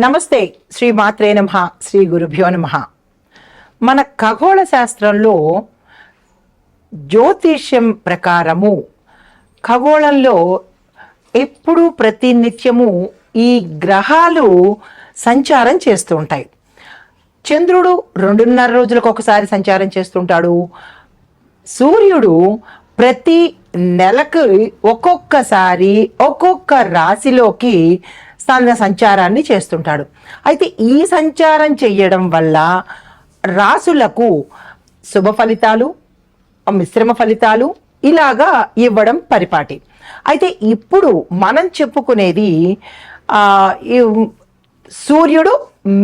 నమస్తే. శ్రీ మాత్రే నమః. శ్రీ గురుభ్యో నమః. మన ఖగోళ శాస్త్రంలో జ్యోతిష్యం ప్రకారము ఖగోళంలో ఎప్పుడు ప్రతినిత్యము ఈ గ్రహాలు సంచారం చేస్తూ ఉంటాయి. చంద్రుడు 2.5 రోజులకు ఒకసారి సంచారం చేస్తుంటాడు. సూర్యుడు ప్రతి నెలకు ఒక్కొక్కసారి ఒక్కొక్క రాశిలోకి తన సంచారాన్ని చేస్తుంటాడు. అయితే ఈ సంచారం చేయడం వల్ల రాసులకు శుభ ఫలితాలు, మిశ్రమ ఫలితాలు ఇలాగా ఇవ్వడం పరిపాటి. అయితే ఇప్పుడు మనం చెప్పుకునేది సూర్యుడు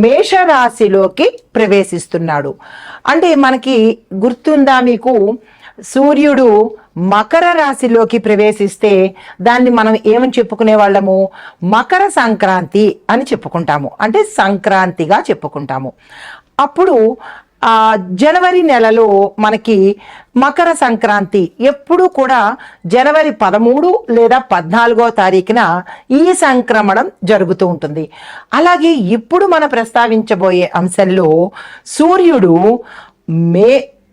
మేషరాశిలోకి ప్రవేశిస్తున్నాడు. అంటే మనకి గుర్తుందా మీకు, సూర్యుడు మకర రాశిలోకి ప్రవేశిస్తే దాన్ని మనం ఏమని చెప్పుకునే వాళ్ళము? మకర సంక్రాంతి అని చెప్పుకుంటాము, అంటే సంక్రాంతిగా చెప్పుకుంటాము. అప్పుడు జనవరి నెలలో మనకి మకర సంక్రాంతి ఎప్పుడు కూడా జనవరి 13 లేదా 14వ తారీఖున ఈ సంక్రమణం జరుగుతూ ఉంటుంది. అలాగే ఇప్పుడు మనం ప్రస్తావించబోయే అంశంలో సూర్యుడు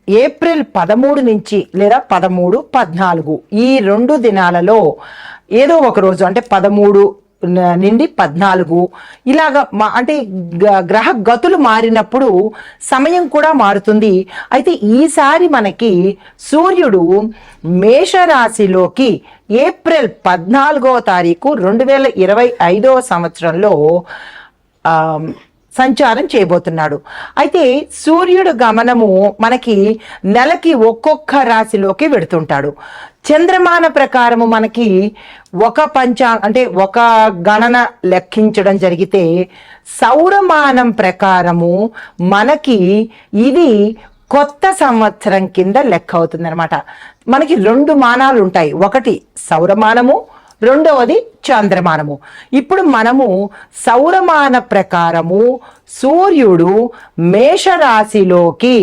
ఏప్రిల్ 13 నుంచి లేదా 13, 14 ఈ 2 దినాలలో ఏదో ఒక రోజు, అంటే 13 నుండి 14 ఇలాగా అంటే గ్రహ గతులు మారినప్పుడు సమయం కూడా మారుతుంది. అయితే ఈసారి మనకి సూర్యుడు మేషరాశిలోకి ఏప్రిల్ 14వ తారీఖు 2025వ సంవత్సరంలో సంచారం చేయబోతున్నాడు. అయితే సూర్యుడు గమనము మనకి నెలకి ఒక్కొక్క రాశిలోకి వెడుతుంటాడు. చంద్రమాన ప్రకారము మనకి అంటే ఒక గణన లెక్కించడం జరిగితే సౌరమానం ప్రకారము మనకి ఇది కొత్త సంవత్సరం కింద లెక్క అవుతుంది అనమాట. మనకి 2 మానాలు ఉంటాయి, ఒకటి సౌరమానము, రెండవది చంద్రమానము. ఇప్పుడు మనము సౌరమాన ప్రకారము సూర్యుడు మేషరాశిలోకి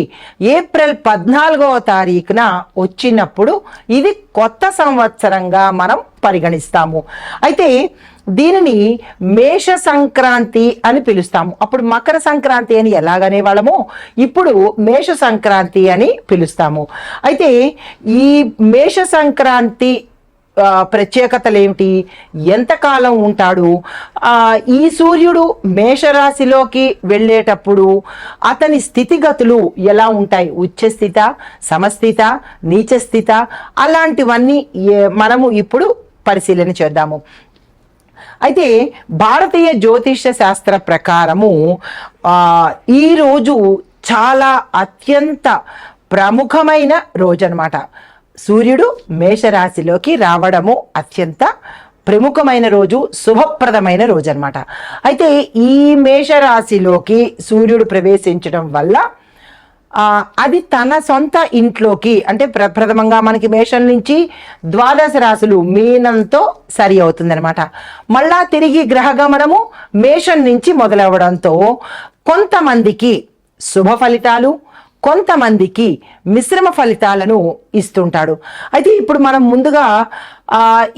ఏప్రిల్ 14వ తారీఖున వచ్చినప్పుడు ఇది కొత్త సంవత్సరంగా మనం పరిగణిస్తాము. అయితే దీనిని మేష సంక్రాంతి అని పిలుస్తాము. అప్పుడు మకర సంక్రాంతి అని ఎలాగనే వాళ్ళము, ఇప్పుడు మేష సంక్రాంతి అని పిలుస్తాము. అయితే ఈ మేష సంక్రాంతి ప్రత్యేకతలు ఏమిటి, ఎంతకాలం ఉంటాడు? ఈ సూర్యుడు మేషరాశిలోకి వెళ్ళేటప్పుడు అతని స్థితిగతులు ఎలా ఉంటాయి? ఉచ్చస్థిత, సమస్థిత, నీచస్థిత, అలాంటివన్నీ మనము ఇప్పుడు పరిశీలన చేద్దాము. అయితే భారతీయ జ్యోతిష శాస్త్ర ప్రకారము ఈరోజు చాలా అత్యంత ప్రముఖమైన రోజు అన్నమాట. సూర్యుడు మేషరాశిలోకి రావడము అత్యంత ప్రముఖమైన రోజు, శుభప్రదమైన రోజు అన్నమాట. అయితే ఈ మేషరాశిలోకి సూర్యుడు ప్రవేశించడం వల్ల అది తన సొంత ఇంట్లోకి, అంటే ప్రథమంగా మనకి మేషం నుంచి 12 రాశులు మీనంతో సరి అవుతుందన్నమాట. మళ్ళా తిరిగి గ్రహగమనము మేషం నుంచి మొదలవడంతో కొంతమందికి శుభ ఫలితాలు, కొంతమందికి మిశ్రమ ఫలితాలను ఇస్తుంటాడు. అయితే ఇప్పుడు మనం ముందుగా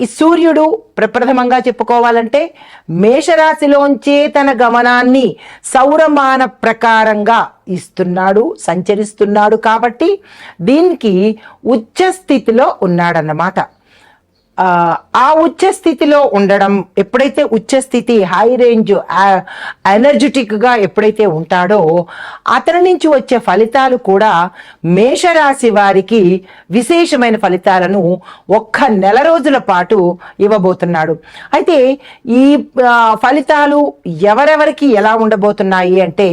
ఈ సూర్యుడు ప్రప్రథమంగా చెప్పుకోవాలంటే మేషరాశిలోంచే తన గమనాన్ని సౌరమాన ప్రకారంగా ఇస్తున్నాడు, సంచరిస్తున్నాడు. కాబట్టి దీనికి ఉచ్చ స్థితిలో ఉన్నాడన్నమాట. ఆ ఉచ్చ స్థితిలో ఉండడం, ఎప్పుడైతే ఉచ్చ స్థితి, హై రేంజ్, ఎనర్జెటిక్ గా ఎప్పుడైతే ఉంటాడో అతని నుంచి వచ్చే ఫలితాలు కూడా మేషరాశి వారికి విశేషమైన ఫలితాలను ఒక్క నెల రోజుల పాటు ఇవ్వబోతున్నాడు. అయితే ఈ ఫలితాలు ఎవరెవరికి ఎలా ఉండబోతున్నాయి అంటే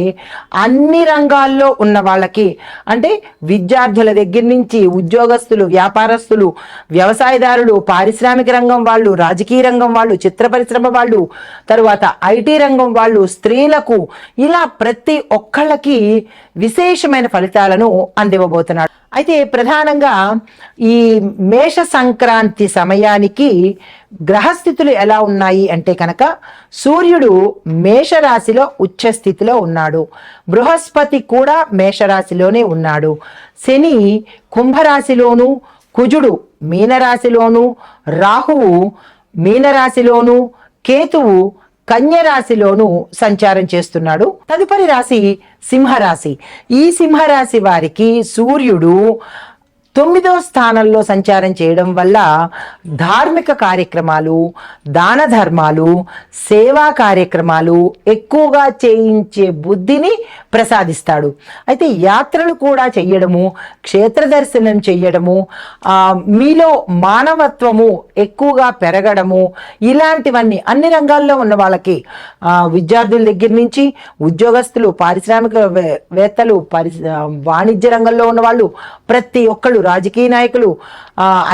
అన్ని రంగాల్లో ఉన్న వాళ్ళకి, అంటే విద్యార్థుల దగ్గర నుంచి ఉద్యోగస్తులు, వ్యాపారస్తులు, వ్యవసాయదారులు, పారిశ్రామిక రంగం వాళ్ళు, రాజకీయ రంగం వాళ్ళు, చిత్ర పరిశ్రమ వాళ్ళు, తరువాత ఐటీ రంగం వాళ్ళు, స్త్రీలకు, ఇలా ప్రతి ఒక్కళ్ళకి విశేషమైన ఫలితాలను అందివ్వబోతున్నాడు. అయితే ప్రధానంగా ఈ మేష సంక్రాంతి సమయానికి గ్రహస్థితులు ఎలా ఉన్నాయి అంటే కనుక సూర్యుడు మేషరాశిలో ఉచ్చ స్థితిలో ఉన్నాడు, బృహస్పతి కూడా మేషరాశిలోనే ఉన్నాడు, శని కుంభరాశిలోను, కుజుడు మీనరాశిలోను, రాహువు మీనరాశిలోను, కేతువు కన్య రాశిలోను సంచారం చేస్తున్నాడు. తదుపరి రాశి సింహరాశి. ఈ సింహరాశి వారికి సూర్యుడు 9వ స్థానంలో సంచారం చేయడం వల్ల ధార్మిక కార్యక్రమాలు, దాన ధర్మాలు, సేవా కార్యక్రమాలు ఎక్కువగా చేయించే బుద్ధిని ప్రసాదిస్తాడు. అయితే యాత్రలు కూడా చెయ్యడము, క్షేత్ర దర్శనం చెయ్యడము, మీలో మానవత్వము ఎక్కువగా పెరగడము, ఇలాంటివన్నీ అన్ని రంగాల్లో ఉన్న వాళ్ళకి, విద్యార్థుల దగ్గర నుంచి ఉద్యోగస్తులు, పారిశ్రామికవేత్తలు, వాణిజ్య రంగంలో ఉన్న వాళ్ళు, ప్రతి ఒక్కళ్ళు, రాజకీయ నాయకులు,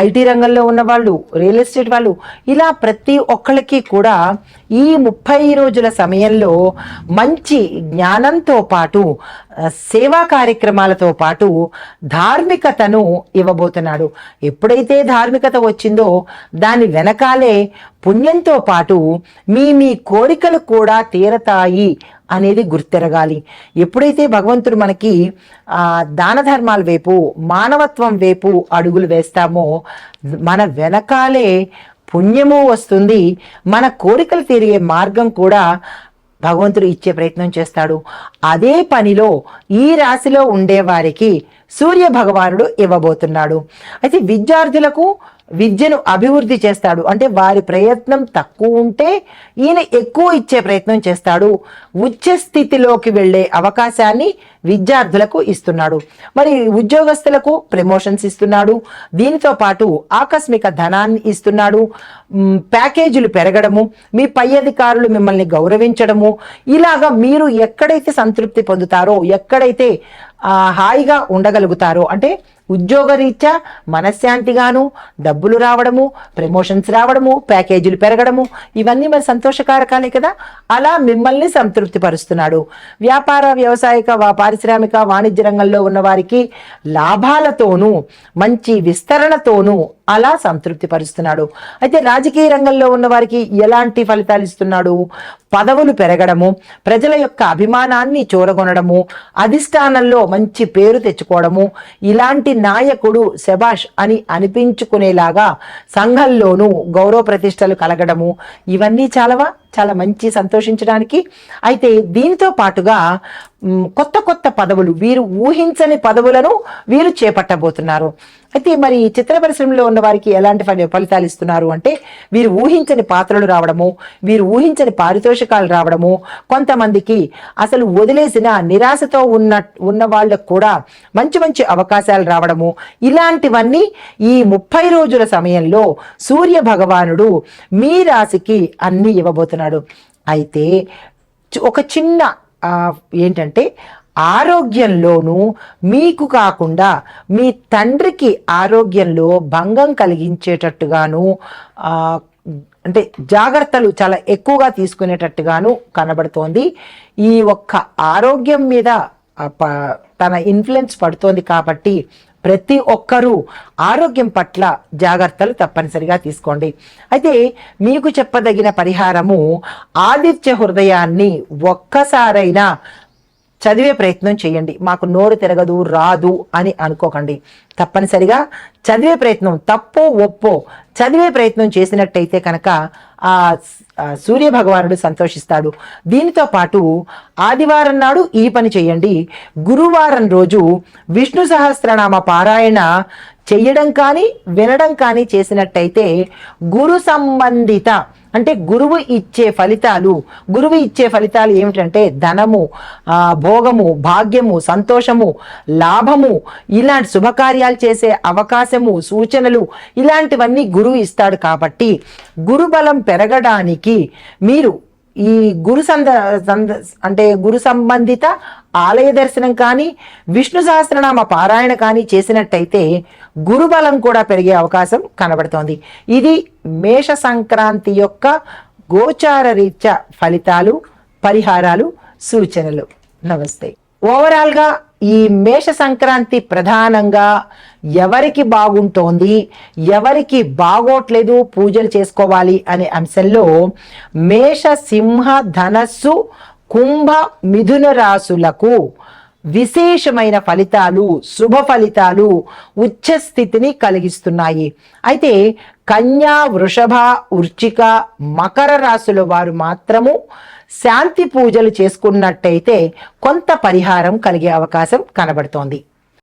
ఐటీ రంగంలో ఉన్న వాళ్ళు, రియల్ ఎస్టేట్ వాళ్ళు, ఇలా ప్రతి ఒక్కళ్ళకి కూడా ఈ 30 రోజుల సమయంలో మంచి జ్ఞానంతో పాటు, సేవా కార్యక్రమాలతో పాటు ధార్మికతను ఇవ్వబోతున్నాడు. ఎప్పుడైతే ధార్మికత వచ్చిందో దాని వెనకాలే పుణ్యంతో పాటు మీ కోరికలు కూడా తీరతాయి అనేది గుర్తెరగాలి. ఎప్పుడైతే భగవంతుడు మనకి దాన ధర్మాల వైపు, మానవత్వం వైపు అడుగులు వేస్తామో మన వెనకాలే పుణ్యము వస్తుంది. మన కోరికలు తీరే మార్గం కూడా భగవంతుడు ఇచ్చే ప్రయత్నం చేస్తాడు. అదే పనిలో ఈ రాశిలో ఉండేవారికి సూర్య భగవానుడు ఇవ్వబోతున్నాడు. అయితే విద్యార్థులకు విద్యను అభివృద్ధి చేస్తాడు. అంటే వారి ప్రయత్నం తక్కువ ఉంటే ఈయన ఎక్కువ ఇచ్చే ప్రయత్నం చేస్తాడు. ఉచ్చ స్థితిలోకి వెళ్ళే అవకాశాన్ని విద్యార్థులకు ఇస్తున్నాడు. మరి ఉద్యోగస్తులకు ప్రమోషన్స్ ఇస్తున్నాడు. దీనితో పాటు ఆకస్మిక ధనాన్ని ఇస్తున్నాడు. ప్యాకేజీలు పెరగడము, మీ పై అధికారులు మిమ్మల్ని గౌరవించడము, ఇలాగా మీరు ఎక్కడైతే సంతృప్తి పొందుతారో, ఎక్కడైతే హాయిగా ఉండగలుగుతారో, అంటే ఉద్యోగరీత్యా మనశ్శాంతిగాను, డబ్బులు రావడము, ప్రమోషన్స్ రావడము, ప్యాకేజీలు పెరగడము, ఇవన్నీ మరి సంతోషకారకాలే కదా. అలా మిమ్మల్ని సంతృప్తి పరుస్తున్నాడు. వ్యాపార, వ్యవసాయక, పారిశ్రామిక, వాణిజ్య రంగంలో ఉన్న వారికి లాభాలతోనూ మంచి విస్తరణతోనూ అలా సంతృప్తి పరుస్తున్నాడు. అయితే రాజకీయ రంగంలో ఉన్న వారికి ఎలాంటి ఫలితాలు ఇస్తున్నాడు? పదవులు పెరగడము, ప్రజల యొక్క అభిమానాన్ని చూరగొనడము, అధిష్టానంలో మంచి పేరు తెచ్చుకోవడము, ఇలాంటి నాయకుడు శబాష్ అని అనిపించుకునేలాగా సంఘంలోనూ గౌరవ ప్రతిష్టలు కలగడము, ఇవన్నీ చాలా మంచి సంతోషించడానికి. అయితే దీనితో పాటుగా కొత్త కొత్త పదవులు, వీరు ఊహించని పదవులను వీరు చేపట్టబోతున్నారు. అయితే మరి చిత్ర పరిశ్రమలో ఉన్న వారికి ఎలాంటి ఫలితాలు ఇస్తున్నారు అంటే, వీరు ఊహించని పాత్రలు రావడము, వీరు ఊహించని పారితోషికాలు రావడము, కొంతమందికి అసలు వదిలేసిన నిరాశతో ఉన్న వాళ్ళకు కూడా మంచి మంచి అవకాశాలు రావడము, ఇలాంటివన్నీ ఈ 30 రోజుల సమయంలో సూర్య భగవానుడు మీ రాశికి అన్ని ఇవ్వబోతున్నాడు. అయితే ఒక చిన్న ఏంటంటే, ఆరోగ్యంలోనూ మీకు కాకుండా మీ తండ్రికి ఆరోగ్యంలో భంగం కలిగించేటట్టుగాను, అంటే జాగ్రత్తలు చాలా ఎక్కువగా తీసుకునేటట్టుగాను కనబడుతోంది. ఈ ఒక్క ఆరోగ్యం మీద తన ఇన్ఫ్లుయెన్స్ పడుతోంది కాబట్టి ప్రతి ఒక్కరూ ఆరోగ్యం పట్ల జాగ్రత్తలు తప్పనిసరిగా తీసుకోండి. అయితే మీకు చెప్పదగిన పరిహారము, ఆదిత్య హృదయాన్ని ఒక్కసారైనా చదివే ప్రయత్నం చేయండి. మాకు నోరు తిరగదు, రాదు అని అనుకోకండి. తప్పనిసరిగా చదివే ప్రయత్నం, తప్పో ఒప్పో చదివే ప్రయత్నం చేసినట్టయితే కనుక ఆ సూర్య భగవానుడు సంతోషిస్తాడు. దీనితో పాటు ఆదివారం నాడు ఈ పని చేయండి. గురువారం రోజు విష్ణు సహస్రనామ పారాయణ చెయ్యడం కానీ వినడం కానీ చేసినట్టయితే గురు సంబంధిత, అంటే గురువు ఇచ్చే ఫలితాలు ఏమిటంటే ధనము, భోగము, భాగ్యము, సంతోషము, లాభము, ఇలాంటి శుభకార్యాలు చేసే అవకాశము, సూచనలు, ఇలాంటివన్నీ గురువు ఇస్తాడు. కాబట్టి గురు బలం పెరగడానికి మీరు ఈ గురు సంబంధిత ఆలయ దర్శనం కానీ, విష్ణు సహస్రనామ పారాయణ కానీ చేసినట్టయితే గురుబలం కూడా పెరిగే అవకాశం కనబడుతోంది. ఇది మేష సంక్రాంతి యొక్క గోచార రీత్యా ఫలితాలు, పరిహారాలు, సూచనలు. నమస్తే. ఓవరాల్గా ఈ మేష సంక్రాంతి ప్రధానంగా ఎవరికి బాగుంటోంది, ఎవరికి బాగోట్లేదు, పూజలు చేసుకోవాలి అనే అంశంలో మేష, సింహ, ధనస్సు, కుంభ, మిథున రాశులకు విశేషమైన ఫలితాలు, శుభ ఫలితాలు, ఉచ్చ స్థితిని కలిగిస్తున్నాయి. అయితే కన్యా, వృషభ, వృశ్చిక, మకర రాశుల వారు మాత్రము శాంతి పూజలు చేసుకున్నట్టయితే కొంత పరిహారం కలిగే అవకాశం కనబడుతోంది.